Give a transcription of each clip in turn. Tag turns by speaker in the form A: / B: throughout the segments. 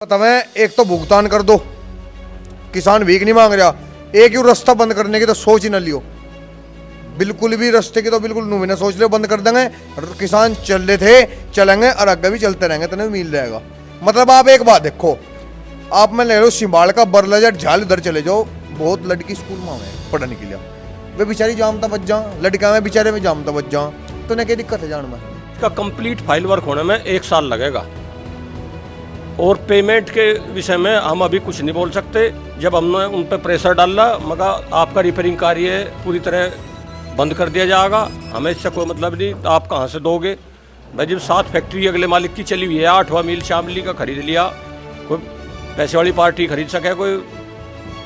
A: तमें एक तो भुगतान कर दो, किसान भीख नहीं मांग रहा। एक ही रास्ता बंद करने की तो सोच ही ना लियो, बिल्कुल भी रास्ते की तो बिल्कुल नू ना सोच लियो, बंद कर देंगे। किसान चल रहे थे, चलेंगे और आगे भी चलते रहेंगे, तो नहीं मिल जाएगा। मतलब आप एक बात देखो, आप में ले लो सिंबाल का बरलाजा झाल, उधर चले जाओ, बहुत लड़की स्कूल में है पढ़ने के लिए, वे बेचारी जामता बच जा, लड़का में बेचारे में जामता बच जा, तो ना क्या दिक्कत है जान में।
B: इसका कंप्लीट फाइल वर्क होने में 1 साल लगेगा और पेमेंट के विषय में हम अभी कुछ नहीं बोल सकते। जब हमने उन पर प्रेशर डाला, मगर आपका रिपेयरिंग कार्य पूरी तरह बंद कर दिया जाएगा, हमें इससे कोई मतलब नहीं। तो आप कहाँ से दोगे भाई? जब 7 फैक्ट्री अगले मालिक की चली हुई है, 8वां मील शामली का खरीद लिया, कोई पैसे वाली पार्टी खरीद सके, कोई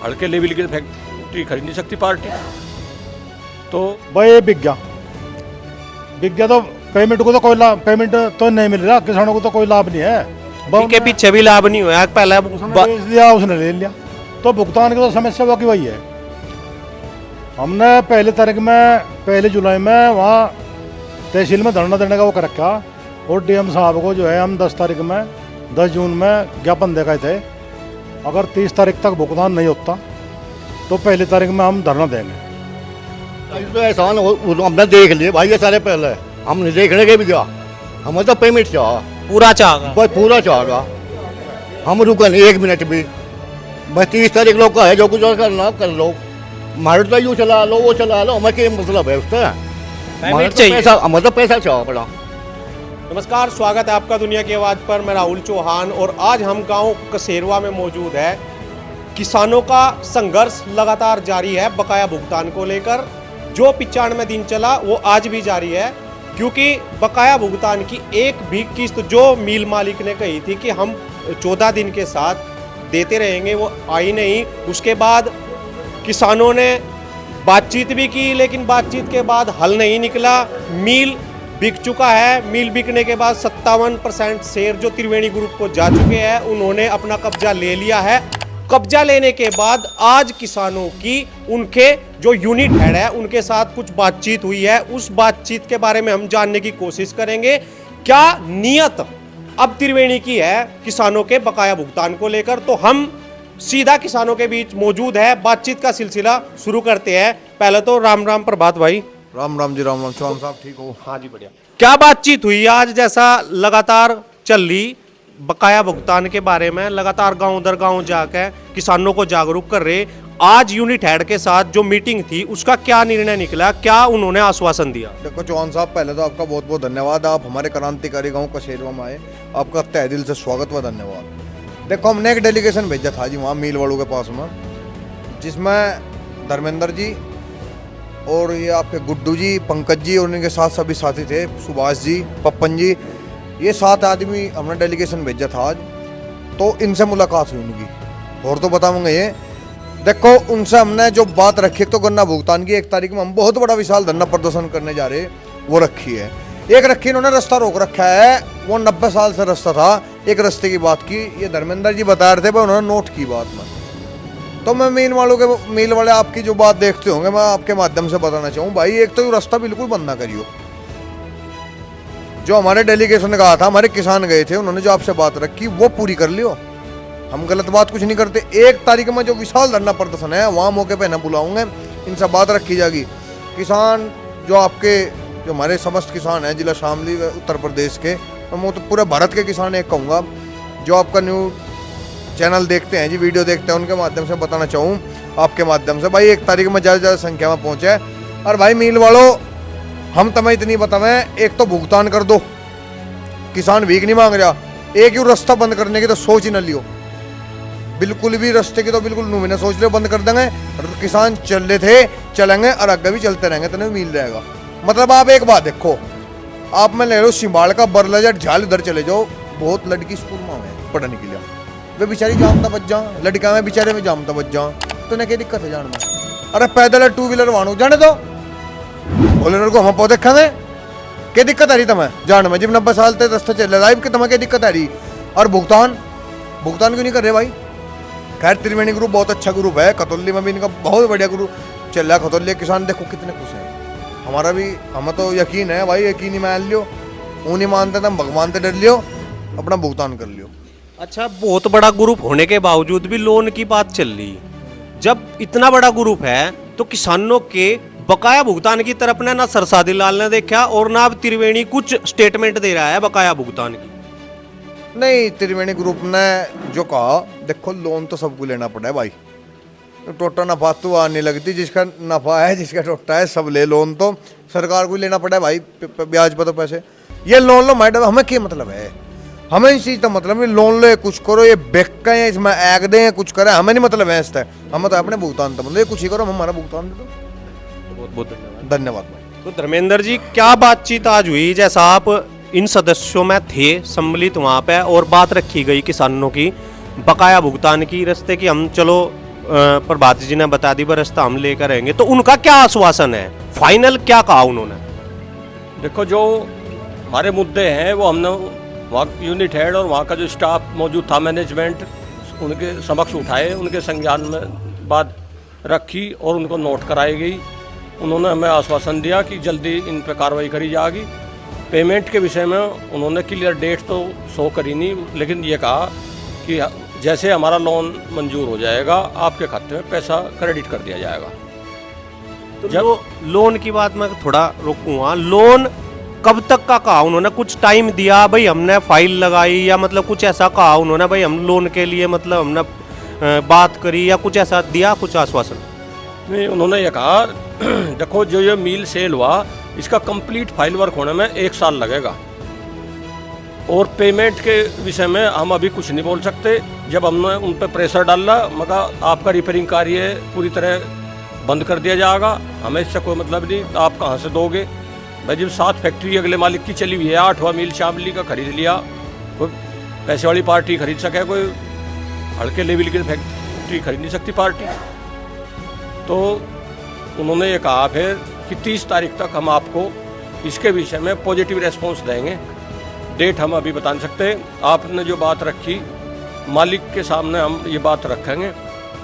B: हल्के लेवल की फैक्ट्री खरीद नहीं सकती पार्टी। तो
C: भाई ये बिक गया तो पेमेंट को तो कोई लाभ, पेमेंट तो नहीं मिल रहा, किसानों को तो कोई लाभ नहीं है।
D: के पीछे भी लाभ नहीं हुआ, पहले
C: बेच दिया, उसने ले लिया, तो भुगतान की तो समस्या वो की वही है। हमने पहली तारीख में, 1 जुलाई में वहाँ तहसील में धरना देने का वो कर रखा, और डीएम साहब को जो है हम 10 तारीख में, 10 जून में ज्ञापन दे गए थे, अगर 30 तारीख तक भुगतान नहीं होता तो 1 तारीख में हम धरना देंगे।
E: तो एहसान हमने देख लिए भाई, ये सारे पहले हम नहीं देखने के भी क्या, हमें तो पेमेंट चाह
D: पूरा चाहेगा,
E: बस पूरा चाहेगा, हम रुका नहीं 1 मिनट भी। बस 30 तारीख लोग का है, जो कुछ और करना कर लो, हमारे तो यूँ चला लो, वो चला लो, हमें क्या मतलब है उसका? हमें तो पैसा चाह पड़ा।
D: नमस्कार, स्वागत है आपका दुनिया की आवाज़ पर। मैं राहुल चौहान और आज हम गांव कसेरवा में मौजूद है। किसानों का संघर्ष लगातार जारी है बकाया भुगतान को लेकर। जो 95 दिन चला वो आज भी जारी है, क्योंकि बकाया भुगतान की एक भी किस्त जो मिल मालिक ने कही थी कि हम 14 दिन के साथ देते रहेंगे, वो आई नहीं। उसके बाद किसानों ने बातचीत भी की, लेकिन बातचीत के बाद हल नहीं निकला। मिल बिक चुका है, मिल बिकने के बाद 57% शेयर जो त्रिवेणी ग्रुप को जा चुके हैं, उन्होंने अपना कब्जा ले लिया है। कब्जा लेने के बाद आज किसानों की उनके जो यूनिट हेड है उनके साथ कुछ बातचीत हुई है, उस बातचीत के बारे में हम जानने की कोशिश करेंगे। क्या नीयत अब त्रिवेणी की है किसानों के बकाया भुगतान को लेकर, तो हम सीधा किसानों के बीच मौजूद है, बातचीत का सिलसिला शुरू करते हैं। पहले तो राम राम प्रभात भाई।
A: राम राम जी, राम राम। चौहान साहब ठीक हो?
D: हाँ जी, बढ़िया। क्या बातचीत हुई आज, जैसा लगातार चल रही बकाया भुगतान के बारे में, लगातार गांव दर गांव जाकर किसानों को जागरूक कर रहे। आज यूनिट हेड के साथ जो मीटिंग थी उसका क्या निर्णय निकला, क्या उन्होंने आश्वासन दिया?
A: देखो चौहान साहब, पहले तो आपका बहुत बहुत धन्यवाद, आप हमारे क्रांतिकारी गांव कसेरवा में आए, आपका तहे दिल से स्वागत व धन्यवाद। देखो हमने एक डेलीगेशन भेजा था जी वहाँ मील वालों के पास में, जिसमें धर्मेंद्र जी और ये आपके गुड्डू जी, पंकज जी और उनके साथ सभी साथी थे, सुभाष जी, पप्पन जी, ये 7 आदमी हमने डेलीगेशन भेजा था आज। तो इनसे मुलाकात हुई उनकी, और तो बताऊंगा ये। देखो उनसे हमने जो बात रखी, तो गन्ना भुगतान की 1 तारीख में हम बहुत बड़ा विशाल धरना प्रदर्शन करने जा रहे, वो रखी है। एक रखी इन्होंने रास्ता रोक रखा है, वो 90 साल से रास्ता था। एक रास्ते की बात की, ये धर्मेंद्र जी बता रहे थे, पर उन्होंने नोट की बात में। तो मैं मील वाले आपकी जो बात देखते होंगे, मैं आपके माध्यम से बताना चाहूँ भाई, एक तो ये रास्ता बिल्कुल बंद ना करियो। जो हमारे डेलीगेशन ने कहा था, हमारे किसान गए थे, उन्होंने जो आपसे बात रखी वो पूरी कर लियो। हम गलत बात कुछ नहीं करते। 1 तारीख में जो विशाल धरना प्रदर्शन है, वहाँ मौके पे न बुलाऊंगे, इनसे बात रखी जाएगी। किसान जो आपके, जो हमारे समस्त किसान हैं जिला शामली उत्तर प्रदेश के, मैं तो पूरे भारत के किसान एक कहूँगा, जो आपका न्यूज़ चैनल देखते हैं जी, वीडियो देखते हैं, उनके माध्यम से बताना चाहूँ आपके माध्यम से भाई, 1 तारीख में ज़्यादा संख्या में पहुँचे। और भाई मील वालों, हम तुम्हें इतनी बतावें, एक तो भुगतान कर दो, किसान भीख नहीं मांग रहा। एक ही रास्ता बंद करने की तो सोच ही ना लियो, बिल्कुल भी रास्ते की तो बिल्कुल नू ना सोच लियो, बंद कर देंगे। किसान चल रहे थे, चलेंगे और आगे भी चलते रहेंगे, तो नहीं मिल जाएगा। मतलब आप एक बात देखो, आप में ले लो सिंबाल का बरलाजा झाल, उधर चले जाओ, बहुत लड़की स्कूल में है पढ़ने के लिए, वे बेचारी जामता बच जा, लड़का में बेचारे में जामता बच जा, तो ना क्या दिक्कत है जान में? अरे पैदल 2 व्हीलर वाहन जाने दो, बोलेरो को हम पौधे खाने, क्या दिक्कत आ रही तुम्हें जान में? जब 90 साल तक रास्ता चल रहा है, कि तुम्हें क्या दिक्कत आ रही? और भुगतान क्यों नहीं कर रहे भाई? खैर त्रिवेणी ग्रुप बहुत अच्छा ग्रुप है, खतौली में भी इनका बहुत बढ़िया ग्रुप चल रहा है। खतौली किसान देखो कितने खुश हैं, हमारा भी, हमें तो यकीन है भाई, यकीन ही मान लियो, वो नहीं मानते तो हम भगवान से डर लियो, अपना भुगतान कर लियो।
D: अच्छा, बहुत बड़ा ग्रुप होने के बावजूद भी लोन की बात चल रही। जब इतना बड़ा ग्रुप है तो किसानों के बकाया भुगतान की तरफ ने ना सरसादी लाल ने देखा और ना अब त्रिवेणी कुछ स्टेटमेंट दे रहा है बकाया भुगतान की।
A: नहीं, त्रिवेणी ग्रुप ने जो कहा, देखो लोन तो सबको लेना पड़ा है भाई, तो टोटा नफा तो आने लगती, जिसका नफा है जिसका टोटा है सब ले, लोन तो सरकार को लेना पड़ा है भाई, ब्याज पर तो पैसे। ये लोन लो मैडम, हमें क्या मतलब है, हमें इस चीज का मतलब है लोन लो कुछ करो, ये बेक का इसमें ऐग दे कुछ करे, हमें नहीं मतलब है इससे, हमें तो अपने भुगतान था मतलब ये कुछ ही करो, हम हमारा भुगतान दे दो।
D: बहुत बहुत धन्यवाद।
A: धन्यवाद भाई।
D: तो धर्मेंद्र जी, क्या बातचीत आज हुई? जैसा आप इन सदस्यों में थे सम्मिलित वहाँ पे और बात रखी गई किसानों की बकाया भुगतान की, रस्ते की हम चलो प्रभात जी ने बता दी रास्ता हम लेकर रहेंगे, तो उनका क्या आश्वासन है, फाइनल क्या कहा उन्होंने?
B: देखो, जो हमारे मुद्दे हैं वो हमने वहाँ यूनिट हेड और वहाँ का जो स्टाफ मौजूद था, मैनेजमेंट, उनके समक्ष उठाए, उनके संज्ञान में बात रखी और उनको नोट कराई गई। उन्होंने हमें आश्वासन दिया कि जल्दी इन पर कार्रवाई करी जाएगी। पेमेंट के विषय में उन्होंने क्लियर डेट तो शो करी नहीं, लेकिन ये कहा कि जैसे हमारा लोन मंजूर हो जाएगा आपके खाते में पैसा क्रेडिट कर दिया जाएगा।
D: तो जब लोन की बात मैं थोड़ा रोकूंगा, लोन कब तक का कहा उन्होंने? कुछ टाइम दिया भाई, हमने फाइल लगाई या मतलब कुछ ऐसा कहा उन्होंने भाई हम लोन के लिए मतलब हमने बात करी या कुछ ऐसा दिया कुछ आश्वासन?
B: नहीं, उन्होंने ये कहा देखो, जो ये मील सेल हुआ इसका कंप्लीट फाइल वर्क होने में 1 साल लगेगा और पेमेंट के विषय में हम अभी कुछ नहीं बोल सकते। जब हमने उन पर प्रेशर डाला, मगर आपका रिपेयरिंग कार्य पूरी तरह बंद कर दिया जाएगा, हमें इससे कोई मतलब नहीं, आप कहाँ से दोगे भाई? जब 7 फैक्ट्री अगले मालिक की चली हुई है, 8वां मील शामली का खरीद लिया, कोई पैसे वाली पार्टी खरीद सके, कोई हल्के लेवल की फैक्ट्री खरीद नहीं सकती पार्टी। तो उन्होंने ये कहा फिर कि 30 तारीख तक हम आपको इसके विषय में पॉजिटिव रेस्पॉन्स देंगे। डेट हम अभी बता नहीं सकते, आपने जो बात रखी मालिक के सामने हम ये बात रखेंगे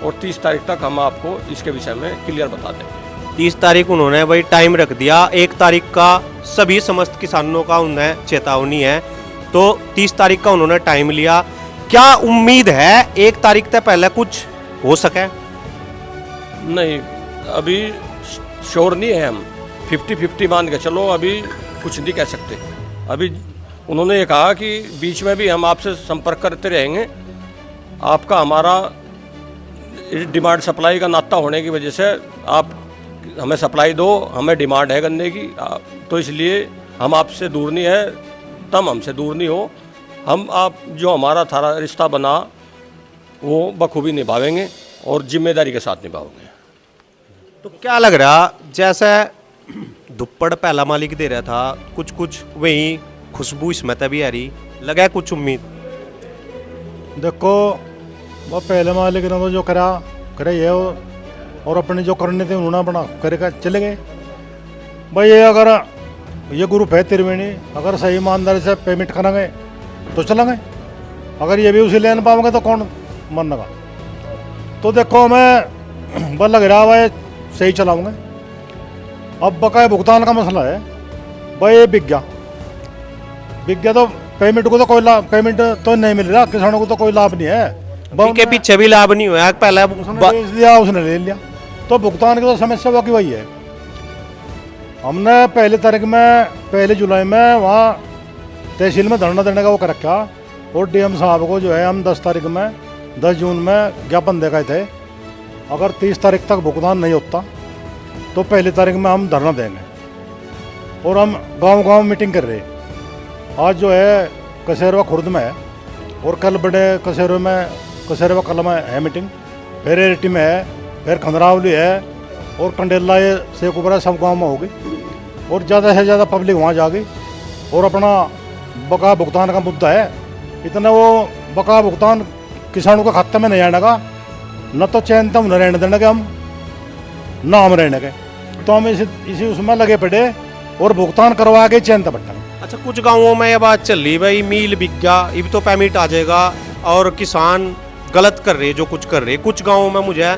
B: और 30 तारीख तक हम आपको इसके विषय में क्लियर बता देंगे।
D: 30 तारीख उन्होंने भाई टाइम रख दिया, 1 तारीख का सभी समस्त किसानों का उन्हें चेतावनी है, तो 30 तारीख का उन्होंने टाइम लिया। क्या उम्मीद है 1 तारीख तक पहले कुछ हो सके?
B: नहीं, अभी श्योर नहीं है, हम 50-50 मान के चलो, अभी कुछ नहीं कह सकते। अभी उन्होंने ये कहा कि बीच में भी हम आपसे संपर्क करते रहेंगे, आपका हमारा डिमांड सप्लाई का नाता होने की वजह से आप हमें सप्लाई दो, हमें डिमांड है गन्ने की, तो इसलिए हम आपसे दूर नहीं है, तुम हमसे दूर नहीं हो, हम आप जो हमारा थारा रिश्ता बना वो बखूबी निभावेंगे और जिम्मेदारी के साथ निभाओगे।
D: तो क्या लग रहा, जैसे दुप्पड़ पहला मालिक दे रहा था, कुछ कुछ वही खुशबू इसमें तभी आ रही, लगा कुछ उम्मीद?
C: देखो, वो पहले मालिक ने तो जो करा करे ये और अपने जो करने थे उन्होंने अपना करेगा चले गए भाई। ये अगर ये ग्रुप है त्रिवेणी, अगर सही ईमानदारी से पेमेंट कराएंगे तो चलेंगे, अगर ये भी उसे ले नहीं पाओगे तो कौन मानने का? तो देखो, मैं बस लग रहा भाई सही चलाऊंगे। अब बकाया भुगतान का मसला है भाई, ये बिक गया तो पेमेंट को तो कोई लाभ, पेमेंट तो नहीं मिल रहा, किसानों को तो कोई लाभ नहीं है,
D: के पीछे भी लाभ नहीं हुआ, पहले
C: उसने बेच दिया, उसने ले लिया, तो भुगतान की तो समस्या वो की वही है। हमने पहली जुलाई में वहाँ तहसील में धरना देने का वो कर रखा और डीएम साहब को जो है हम 10 जून में ज्ञापन दे गए थे, अगर 30 तारीख तक भुगतान नहीं होता तो 1 तारीख में हम धरना देंगे। और हम गांव मीटिंग कर रहे, आज जो है कसेरवा खुर्द में है और कल बड़े कसेरवा कल में है मीटिंग, फिर एरिटी में है, फिर खंदरावली है और कंडेला, ये शेखुपुरा सब गांव में होगी और ज़्यादा से ज़्यादा पब्लिक वहाँ जाएगी और अपना बकाया भुगतान का मुद्दा है, इतना वो बकाया भुगतान किसानों के खाते में नहीं आने का, न तो चैन तम न रहने देने के हम, न हम रहने के, तो हम इसी उसमें लगे पड़े और भुगतान करवा के चैन तक बट्टा।
D: अच्छा, कुछ गांवों में ये बात चल रही भाई, मील बिक गया, अब तो पेमेंट आ जाएगा और किसान गलत कर रहे जो कुछ कर रहे, कुछ गांवों में मुझे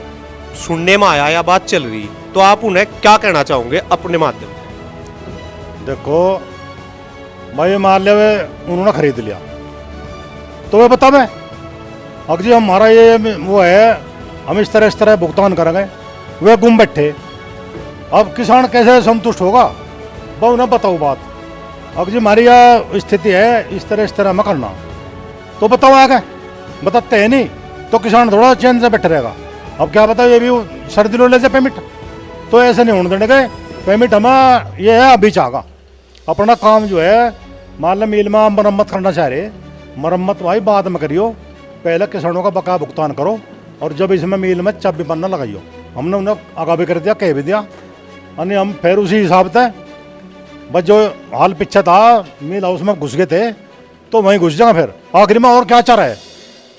D: सुनने में आया या बात चल रही, तो आप उन्हें क्या कहना चाहोगे अपने माध्यम से?
C: देखो भाई, मान लिया वे उन्होंने खरीद लिया तो वे बता मैं अगर जी हमारा ये वो है, हम इस तरह भुगतान करेंगे, वे गुम बैठे, अब किसान कैसे संतुष्ट होगा? बहु ना बताओ बात। अगर जी हमारी यह स्थिति है, इस तरह में करना, तो बताओ आगे, बताते हैं नहीं तो किसान थोड़ा चैन से बैठे रहेगा। अब क्या बताओ, ये भी सर्दी लो ले जाए पेमेंट, तो ऐसे नहीं होने देंगे। पेमेंट हमें ये है अभी चाहेगा अपना काम जो है, मान लो मिल में मरम्मत करना चाह रहे, मरम्मत भाई बाद में करियो, पहले किसानों का बकाया भुगतान करो, और जब इसमें मिल में चाबी पन्ना लगाइयो। हमने उन्हें आगा भी कर दिया, कह भी दिया, यानी हम फिर उसी हिसाब से बस जो हाल पीछे था मिल हाउस में घुस गए थे, तो वहीं घुस जाएगा। फिर आखिर में और क्या चाह रहा है?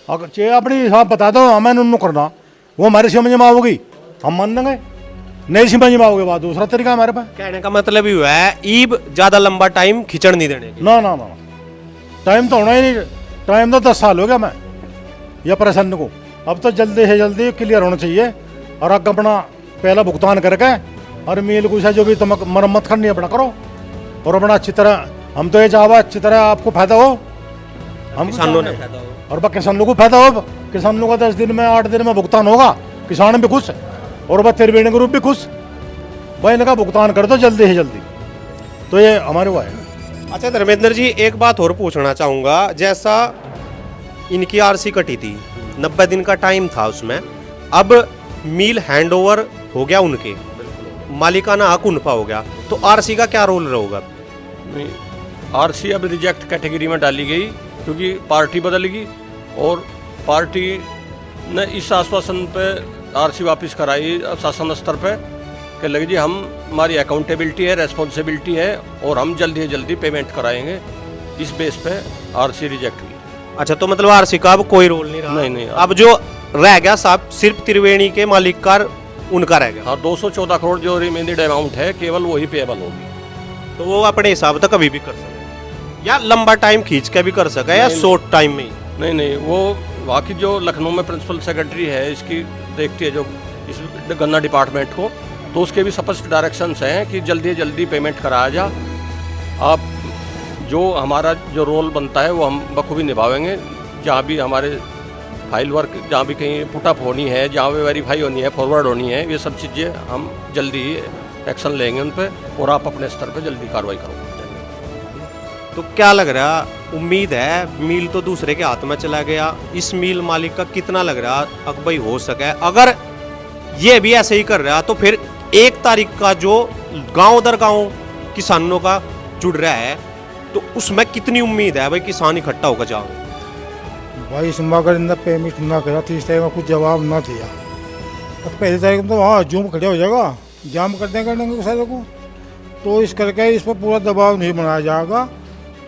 C: अगर चे अपनी हिसाब बता दो, हमें उन्होंने करना, वो हमारी समझ में आओगी, हम मान लेंगे। नहीं समझ में आओगे, बात दूसरा तरीका हमारे पास।
D: कहने का मतलब ही हुआ है ईब ज्यादा लंबा टाइम खिंचड़ नहीं देने की।
C: ना ना ना, टाइम तो होना ही नहीं, टाइम तो 10 साल हो गया मैं ये परेशान को। अब तो जल्दी से जल्दी क्लियर होना चाहिए, और अब अपना पहला भुगतान करके और मिल कुछ है जो भी तुम मरम्मत करनी है अपना करो, और अपना अच्छी तरह, हम तो ये चाहवा अच्छी तरह आपको फायदा हो, हम
D: किसानों ने
C: और बस किसानों को फायदा हो। किसानों का 10 दिन में 8 दिन में भुगतान होगा, किसान भी खुश और बस त्रिवेणी ग्रुप भी खुश, भाई इनका भुगतान कर दो जल्दी से जल्दी, तो ये हमारे वो है।
D: अच्छा धर्मेंद्र जी, एक बात और पूछना चाहूँगा, जैसा इनकी आरसी कटी थी, 90 दिन का टाइम था उसमें, अब मिल हैंडओवर हो गया उनके, मालिकाना हक उनका हो गया, तो आरसी का क्या रोल रहेगा?
B: आरसी अब रिजेक्ट कैटेगरी में डाली गई, क्योंकि पार्टी बदल गई, और पार्टी ने इस आश्वासन पे आरसी वापस कराई शासन स्तर पे कि लगे जी हम, हमारी अकाउंटेबिलिटी है, रेस्पॉन्सिबिलिटी है, और हम जल्दी से जल्दी पेमेंट कराएंगे। इस बेस पे आरसी रिजेक्ट हुई।
D: अच्छा, तो मतलब आरसी का अब कोई रोल नहीं रहा?
B: नहीं।
D: अब जो रह गया साहब सिर्फ त्रिवेणी के मालिक का उनका रह गया।
B: हाँ, 214 करोड़ जो रिमेंडेड अमाउंट है केवल वही पेएबल होगी।
D: तो वो अपने हिसाब से कभी भी कर सकते, या लंबा टाइम खींच के भी कर सके, या शॉर्ट टाइम में ही?
B: नहीं, वो बाकी जो लखनऊ में प्रिंसिपल सेक्रेटरी है इसकी देखती है जो इस गन्ना डिपार्टमेंट को, तो उसके भी स्पष्ट डायरेक्शंस हैं कि जल्दी से जल्दी पेमेंट कराया जा। आप जो हमारा जो रोल बनता है वो हम बखूबी निभावेंगे। जहाँ भी हमारे फाइल वर्क, जहाँ भी कहीं पुटअप होनी है, जहाँ भी वेरीफाई होनी है, फॉरवर्ड होनी है, ये सब चीज़ें हम जल्दी ही एक्शन लेंगे उन पर, और आप अपने स्तर पर जल्दी कार्रवाई करो।
D: तो क्या लग रहा, उम्मीद है मिल तो दूसरे के हाथ में चला गया, इस मिल मालिक का कितना लग रहा अकबई हो सके? अगर ये भी ऐसे ही कर रहा तो फिर 1 तारीख का जो गांव दर गांव किसानों का जुड़ रहा है, तो उसमें कितनी उम्मीद है भाई किसान इकट्ठा होकर जाओ?
F: भाई इसमें अगर इतना पेमेंट ना करा, 30 तारीख में कुछ जवाब ना दिया, तो 1 तारीख में तो वहाँ जूम खड़े हो जाएगा, जाम कर देंगे सारे को। तो इस करके इस पर पूरा दबाव नहीं बनाया जाएगा,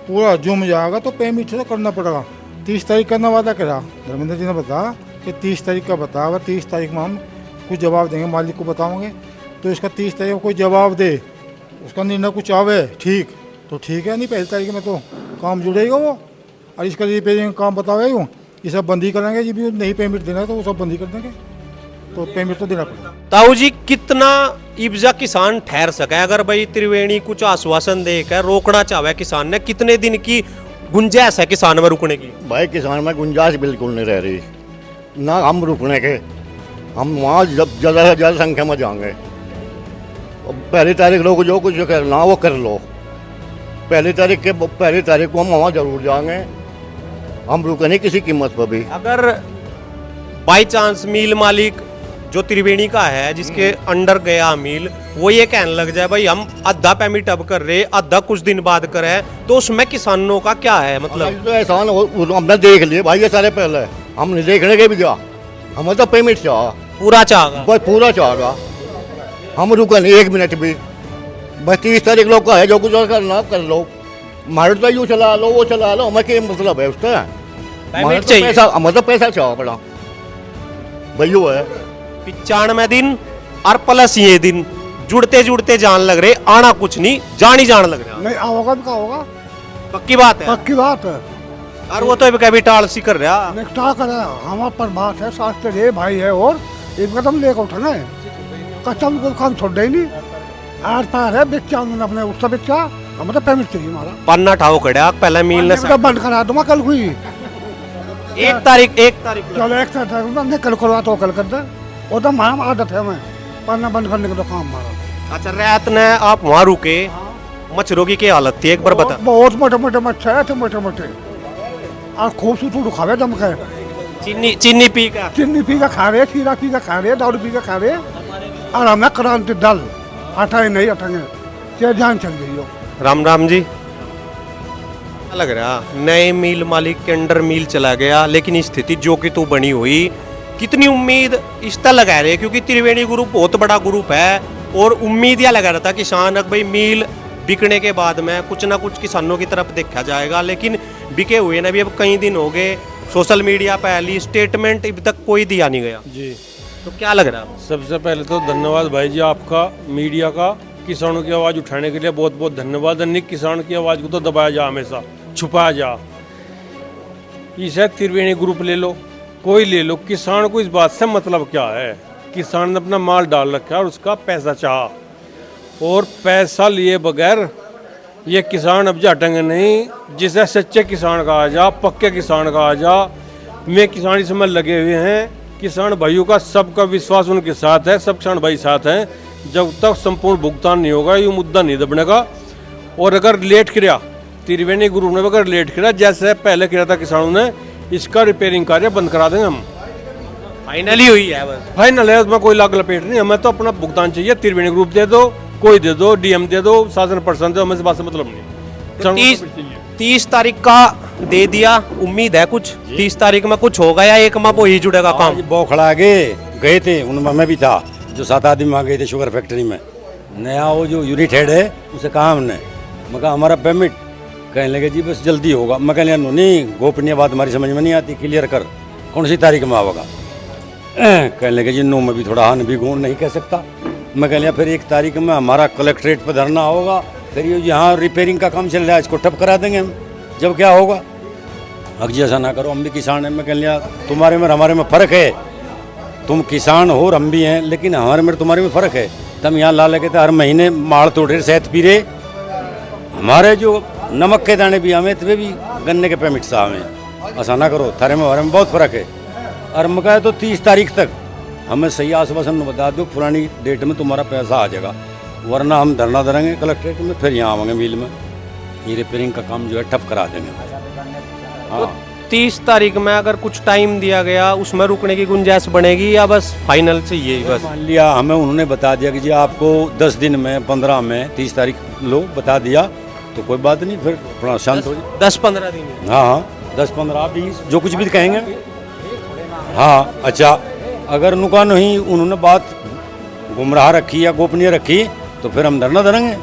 F: पूरा जूम जाएगा, तो पेमेंट तो करना पड़ेगा। 30 तारीख का वादा करा धर्मेंद्र जी ने, बताया कि 30 तारीख का बताया, अगर 30 तारीख में हम कुछ जवाब देंगे, मालिक को बताओगे, तो इसका 30 तारीख को कोई जवाब दे, उसका निर्णय कुछ आवे ठीक तो ठीक है, नहीं 1 तारीख में तो काम जुड़ेगा वो, और इसका रिपेयरिंग काम बतावे यूँ, ये सब बंदी करेंगे जी, भी नहीं पेमेंट देना है तो वो सब बंदी कर देंगे, तो पेमेंट तो देना पड़ेगा।
D: ताऊ जी, कितना इब्जा किसान ठहर सके? अगर भाई त्रिवेणी कुछ आश्वासन देकर रोकना चाहे किसान ने, कितने दिन की गुंजाइश है किसान में रुकने की?
E: भाई किसान में गुंजाइश बिल्कुल नहीं रह रही, ना हम रुकने के, हम वहाँ जब ज़्यादा से ज़्यादा संख्या में जाएंगे। 1 तारीख लोग जो कुछ करना वो कर लो, 1 तारीख को हम वहाँ जरूर जाएंगे, हम रुके नहीं किसी कीमत पर भी।
D: अगर बाई चांस मिल मालिक जो त्रिवेणी का है, जिसके अंडर गया मिल, वो ये कहने लग जाए भाई हम आधा पेमेंट अब कर रहे, आधा कुछ दिन बाद करें, तो उसमें किसानों का क्या है मतलब?
E: तो एहसान हमने देख लिए भाई ये सारे, पहले हम नहीं देखने के भी जा, हमें तो पेमेंट चाह
D: पूरा चाहेगा,
E: बस पूरा चाहेगा, हम रुके नहीं 1 मिनट भी। बस 30 तारीख लोग का है, जो कुछ और करना कर लो, हमारे तो यूँ चला लो वो चला लो, हमें क्या मतलब है उसका? हमें तो पैसा, हमें तो पैसा चाह पड़ा भैया है।
D: 95 दिन और प्लस ये दिन जुड़ते जुड़ते जान लग रहे, आना कुछ नहीं, जान ही जान लग रहा।
F: नहीं आओगा भी क्या होगा,
D: पक्की बात है,
F: पक्की बात है।
D: और वो तो कभी टाल सी कर रहा।
F: क्या करे, हमारे पर बात है, शास्त्र रे भाई है, और एक कदम लेकर उठना है, कच्चा को काम छोड़ दे नहीं, आर पार है, बेचा उन्होंने अपने उसका बेचा, हमें तो पेमेंट चाहिए हमारा।
D: पन्ना ठाओ कड़ा पहले मील ने
F: बंद करा दूंगा कल हुई,
D: एक तारीख
F: चलो एक तारीख हमने कल करवा तो कल कर दे। वो तो हमारा आदत है हमें पढ़ना बंद करने का तो काम हमारा।
D: अच्छा, रात ने आप वहाँ रुके, मच्छरों की क्या हालत थी एक बार बता।
F: बहुत मोटे मोटे मच्छर थे, मोटे मोटे और खूब सूट खावे जम के।
D: चीनी पी का,
F: चीनी पी का खा रहे, खीरा पी का खा रहे, दारू पी का खा रहे और हमें क्रांति दल हटाए नहीं हटेंगे, चाहे जान चल गई हो।
D: राम राम जी। क्या लग रहा, नए मिल मालिक के अंडर मिल चला गया, लेकिन स्थिति जो कि तो बनी हुई, कितनी उम्मीद इस तरह लगा रहे, क्योंकि त्रिवेणी ग्रुप बहुत बड़ा ग्रुप है और उम्मीद यह लगा रहा था किसान भाई मिल बिकने के बाद में कुछ ना कुछ किसानों की तरफ देखा जाएगा, लेकिन बिके हुए ना भी अब कई दिन हो गए, सोशल मीडिया पे पहली स्टेटमेंट अभी तक कोई दिया नहीं गया
G: जी।
D: तो क्या लग रहा है?
G: सबसे पहले तो धन्यवाद भाई जी आपका, मीडिया का, किसानों की आवाज़ उठाने के लिए बहुत बहुत धन्यवाद। अन्य किसान की आवाज़ को तो दबाया जा, हमेशा छुपाया जा। इसे त्रिवेणी ग्रुप ले लो, कोई ले लो, किसान को इस बात से मतलब क्या है? किसान ने अपना माल डाल रखा है और उसका पैसा चाहा, और पैसा लिए बगैर ये किसान अब हटेंगे नहीं। जिसे सच्चे किसान कहा जा, पक्के किसान कहा जा, मैं किसान इसमें लगे हुए हैं। किसान भाइयों का सबका विश्वास उनके साथ है, सब किसान भाई साथ हैं। जब तक संपूर्ण भुगतान नहीं होगा ये मुद्दा नहीं दबने का। और अगर लेट किया त्रिवेणी ग्रुप ने, अगर लेट किया जैसे पहले किया था किसानों ने, इसका रिपेयरिंग कार्य बंद करा देंगे हम।
D: फाइनली हुई है बस,
G: फाइनल है, उसमें कोई लाग लपेट नहीं। हमें तो अपना भुगतान चाहिए, त्रिवेणी ग्रुप दे दो, कोई दे दो, डीएम दे दो, शासन प्रशासन दे दो, हमें इस बात से मतलब नहीं।
D: 30 तारीख का दे दिया, उम्मीद है कुछ 30 तारीख में कुछ होगा या एक माह वो ही जुड़ेगा काम?
H: बौखड़ा गए थे, उनमें मैं भी था, जो 7 आदमी वहाँ गए थे शुगर फैक्ट्री में। नया वो जो यूनिट हेड है उसे कहा हमने, मैं कहा हमारा पेमेंट, कहने लगे जी बस जल्दी होगा। मैं कहने नहीं, गोपनीय बात हमारी समझ में नहीं आती, क्लियर कर कौन सी तारीख में आवेगा। कहने लगे जी नो, मैं भी थोड़ा हान भी गो नहीं कह सकता। मैं कह लिया फिर 1 तारीख में हमारा कलेक्ट्रेट पर धरना होगा, फिर ये यहाँ रिपेयरिंग का काम चल रहा है, इसको ठप करा देंगे हम, जब क्या होगा। अब जी ऐसा ना करो, हम भी किसान हैं। मैं कह लिया तुम्हारे में हमारे में फ़र्क है, तुम किसान हो और हम भी हैं, लेकिन हमारे में तुम्हारे में फ़र्क है। तुम यहाँ ला लगे थे हर महीने माड़ तोड़े शहद पी रहे, हमारे जो नमक के दाने भी हमें वे भी गन्ने के पेमेंट साहब हैं। ऐसा ना करो, थारे में हमारे में बहुत फ़र्क है। और मैं कहा तो 30 तारीख तक हमें सही आश्वासन बता दो, पुरानी डेट में तुम्हारा पैसा आ जाएगा, वरना हम धरना धरेंगे कलेक्ट्रेट में, फिर यहाँ आवेंगे मिल में, ये रिपेयरिंग का काम जो है ठप करा देंगे। हाँ,
D: 30 तारीख में अगर कुछ टाइम दिया गया, उसमें रुकने की गुंजाइश बनेगी या बस फाइनल चाहिए? बस
H: मान लिया हमें उन्होंने बता दिया कि जी आपको 10 दिन में, 15 में, 30 तारीख लो बता दिया, तो कोई बात नहीं, फिर थोड़ा शांत हो जाए।
D: 10-15 दिन?
H: हाँ, 10-15 20 जो कुछ भी कहेंगे। हाँ अच्छा, अगर उनका नहीं, उन्होंने बात गुमराह रखी या गोपनीय रखी, तो फिर हम धरना धरेंगे।